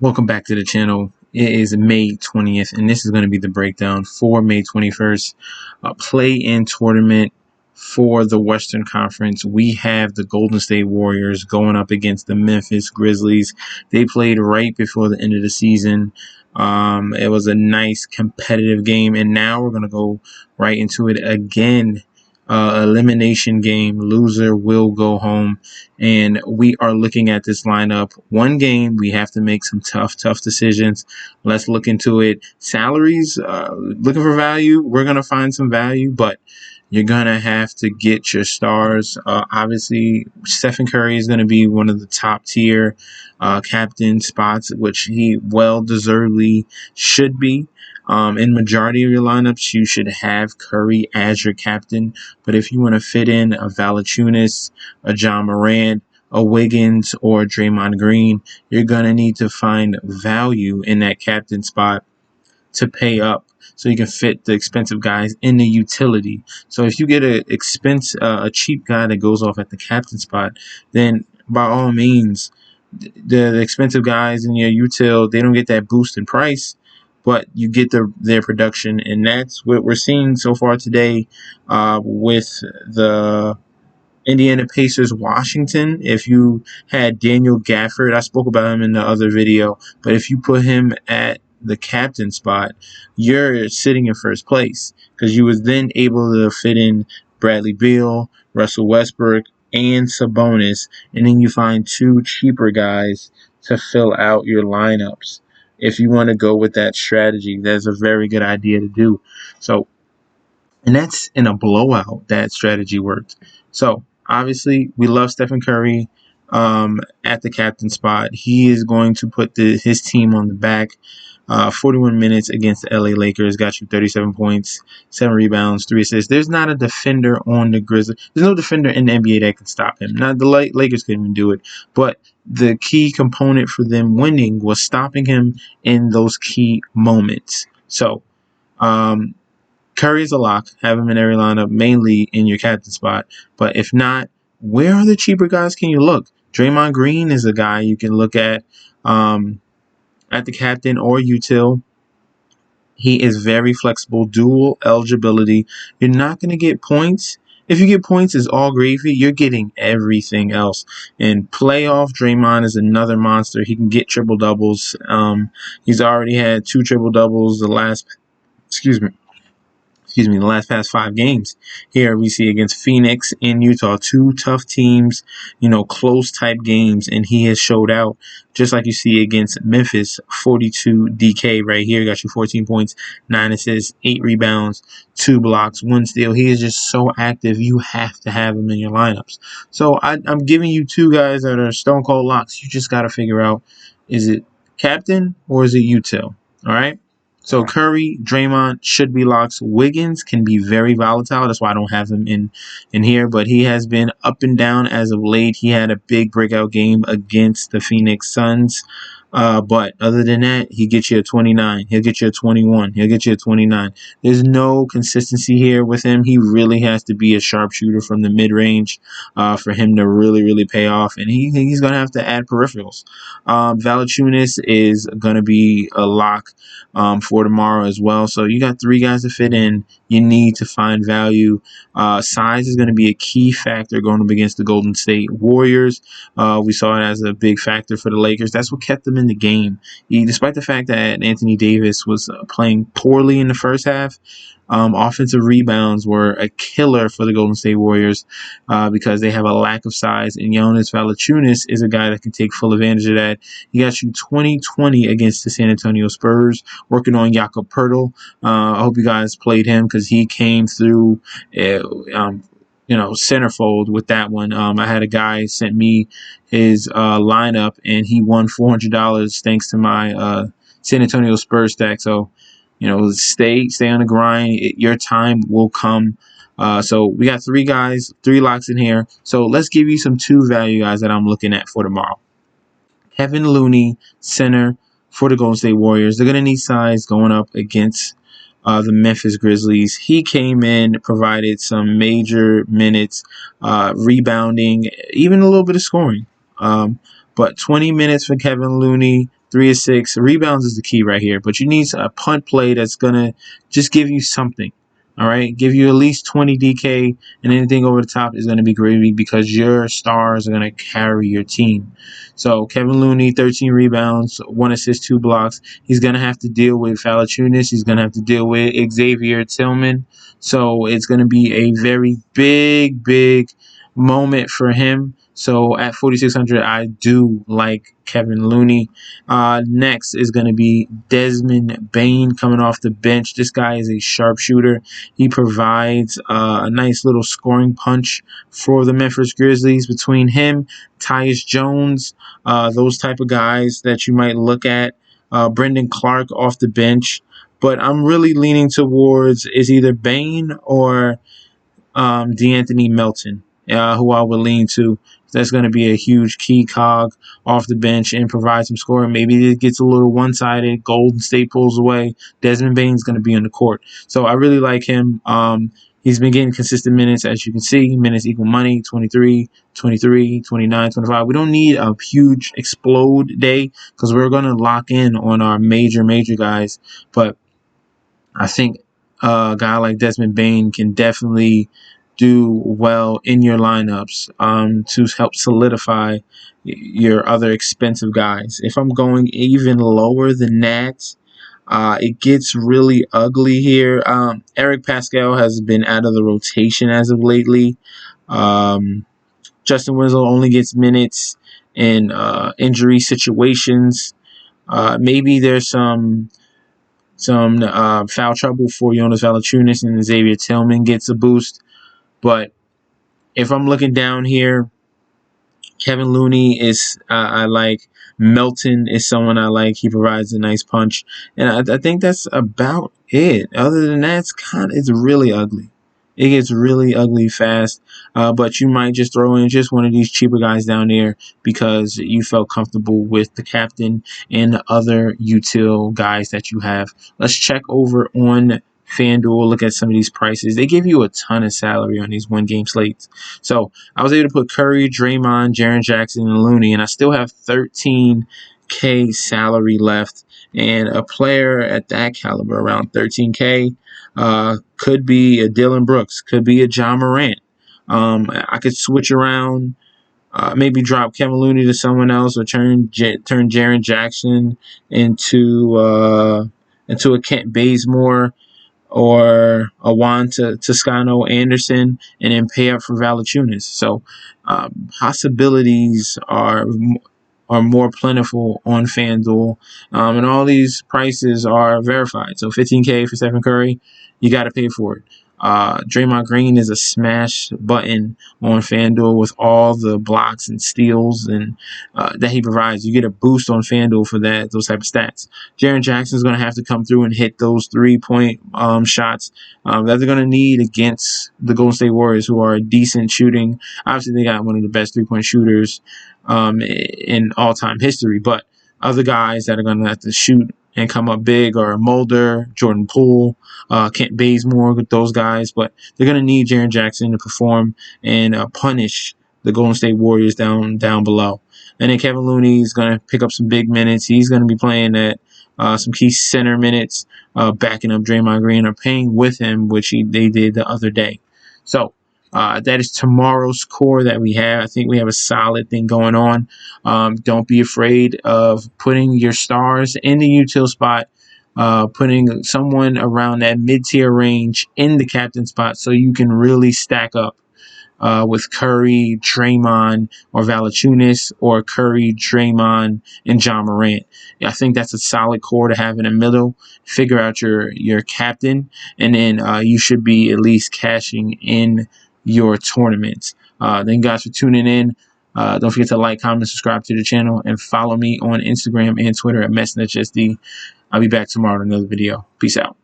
Welcome back to the channel. It is May 20th, and this is going to be the breakdown for May 21st. Play-in tournament for the Western Conference. We have the Golden State Warriors going up against the Memphis Grizzlies. They played right before the end of the season. It was a nice competitive game, and now we're going to go right into it again. Elimination game. Loser will go home. And we are looking at this lineup. One game, we have to make some tough decisions. Let's look into it. Salaries, looking for value. We're going to find some value, but you're going to have to get your stars. Obviously, Stephen Curry is going to be one of the top tier captain spots, which he well-deservedly should be. In majority of your lineups, you should have Curry as your captain. But if you want to fit in a Valanciunas, a John Morant, a Wiggins, or a Draymond Green, you're going to need to find value in that captain spot to pay up so you can fit the expensive guys in the utility. So if you get a cheap guy that goes off at the captain spot, then by all means, the expensive guys in your util, they don't get that boost in price, but you get their production, and that's what we're seeing so far today with the Indiana Pacers Washington. If you had Daniel Gafford, I spoke about him in the other video, but if you put him at the captain spot, you're sitting in first place because you was then able to fit in Bradley Beal, Russell Westbrook, and Sabonis, and then you find two cheaper guys to fill out your lineups. If you want to go with that strategy, that's a very good idea to do. So, and that's in a blowout, that strategy worked. So, obviously, we love Stephen Curry at the captain spot. He is going to put his team on the back. 41 minutes against the LA Lakers, got you 37 points, 7 rebounds, 3 assists. There's not a defender on the Grizzlies. There's no defender in the NBA that can stop him. Not the Lakers couldn't even do it. But the key component for them winning was stopping him in those key moments. So, Curry is a lock. Have him in every lineup, mainly in your captain spot. But if not, where are the cheaper guys can you look? Draymond Green is a guy you can look at the captain or util. He is very flexible, dual eligibility. You're not going to get points. If you get points, it's all gravy. You're getting everything else. And playoff Draymond is another monster. He can get triple doubles. He's already had 2 triple doubles the last past 5 games. Here we see against Phoenix and Utah, 2 tough teams, close type games, and he has showed out just like you see against Memphis. 42 DK right here, got you 14 points, 9 assists, 8 rebounds, 2 blocks, 1 steal. He is just so active. You have to have him in your lineups. So I'm giving you 2 guys that are stone cold locks. You just got to figure out, is it captain or is it util? All right. So Curry, Draymond should be locks. Wiggins can be very volatile. That's why I don't have him in here. But he has been up and down as of late. He had a big breakout game against the Phoenix Suns. But other than that, he gets you a 29. He'll get you a 21. He'll get you a 29. There's no consistency here with him. He really has to be a sharpshooter from the mid-range for him to really pay off. And he's going to have to add peripherals. Valanciunas is going to be a lock for tomorrow as well. So you got 3 guys to fit in. You need to find value. Size is going to be a key factor going up against the Golden State Warriors. We saw it as a big factor for the Lakers. That's what kept them in the game. Despite the fact that Anthony Davis was playing poorly in the first half, offensive rebounds were a killer for the Golden State Warriors because they have a lack of size, and Jonas Valanciunas is a guy that can take full advantage of that. He got you 20-20 against the San Antonio Spurs, working on Jakob Poeltl. I hope you guys played him because he came through centerfold with that one. I had a guy sent me his lineup, and he won $400 thanks to my San Antonio Spurs stack. So, stay on the grind. Your time will come. So we got 3 guys, 3 locks in here. So let's give you some 2 value guys that I'm looking at for tomorrow. Kevin Looney, center for the Golden State Warriors. They're going to need size going up against the Memphis Grizzlies. He came in, provided some major minutes, rebounding, even a little bit of scoring. But 20 minutes for Kevin Looney, 3 of 6. Rebounds is the key right here, but you need a punt play that's going to just give you something. All right, give you at least 20 DK, and anything over the top is going to be gravy because your stars are going to carry your team. So Kevin Looney, 13 rebounds, 1 assist, 2 blocks. He's going to have to deal with Valanciunas. He's going to have to deal with Xavier Tillman. So it's going to be a very big moment for him. So at 4,600, I do like Kevin Looney. Next is going to be Desmond Bane coming off the bench. This guy is a sharpshooter. He provides a nice little scoring punch for the Memphis Grizzlies. Between him, Tyus Jones, those type of guys that you might look at. Brendan Clark off the bench. But I'm really leaning towards is either Bane or DeAnthony Melton, who I would lean to. That's going to be a huge key cog off the bench and provide some scoring. Maybe it gets a little one-sided. Golden State pulls away. Desmond Bane's going to be on the court. So I really like him. He's been getting consistent minutes, as you can see. Minutes equal money, 23, 23, 29, 25. We don't need a huge explode day because we're going to lock in on our major guys. But I think a guy like Desmond Bane can definitely do well in your lineups to help solidify your other expensive guys. If I'm going even lower than that, it gets really ugly here. Eric Pascal has been out of the rotation as of lately. Justin Winslow only gets minutes in injury situations. Maybe there's some foul trouble for Jonas Valanciunas and Xavier Tillman gets a boost. But if I'm looking down here, Kevin Looney is I like. Melton is someone I like. He provides a nice punch, and I think that's about it. Other than that, it's really ugly. It gets really ugly fast, but you might just throw in just one of these cheaper guys down there because you felt comfortable with the captain and the other util guys that you have. Let's check over on FanDuel, look at some of these prices. They give you a ton of salary on these one-game slates. So I was able to put Curry, Draymond, Jaren Jackson, and Looney, and I still have 13K salary left. And a player at that caliber, around 13K, could be a Dylan Brooks, could be a John Morant. I could switch around, maybe drop Kevin Looney to someone else, or turn Jaren Jackson into a Kent Bazemore or a Juan Toscano Anderson, and then pay up for Valanciunas. So possibilities are more plentiful on FanDuel, and all these prices are verified. So 15K for Stephen Curry, you got to pay for it. Draymond Green is a smash button on FanDuel with all the blocks and steals and that he provides. You get a boost on FanDuel for those type of stats. Jaren Jackson is going to have to come through and hit those 3-point shots that they're going to need against the Golden State Warriors, who are decent shooting. Obviously, they got one of the best 3-point shooters in all-time history, but other guys that are going to have to shoot and come up big are Mulder, Jordan Poole, Kent Bazemore, with those guys. But they're going to need Jaren Jackson to perform and punish the Golden State Warriors down below. And then Kevin Looney is going to pick up some big minutes. He's going to be playing at some key center minutes, backing up Draymond Green, or playing with him, which they did the other day. So that is tomorrow's core that we have. I think we have a solid thing going on. Don't be afraid of putting your stars in the util spot, putting someone around that mid-tier range in the captain spot so you can really stack up with Curry, Draymond, or Valanciunas, or Curry, Draymond, and John Morant. I think that's a solid core to have in the middle. Figure out your captain, and then you should be at least cashing in your tournament. Thank you guys for tuning in. Don't forget to like, comment, subscribe to the channel, and follow me on Instagram and Twitter at MessNetSD. I'll be back tomorrow with another video. Peace out.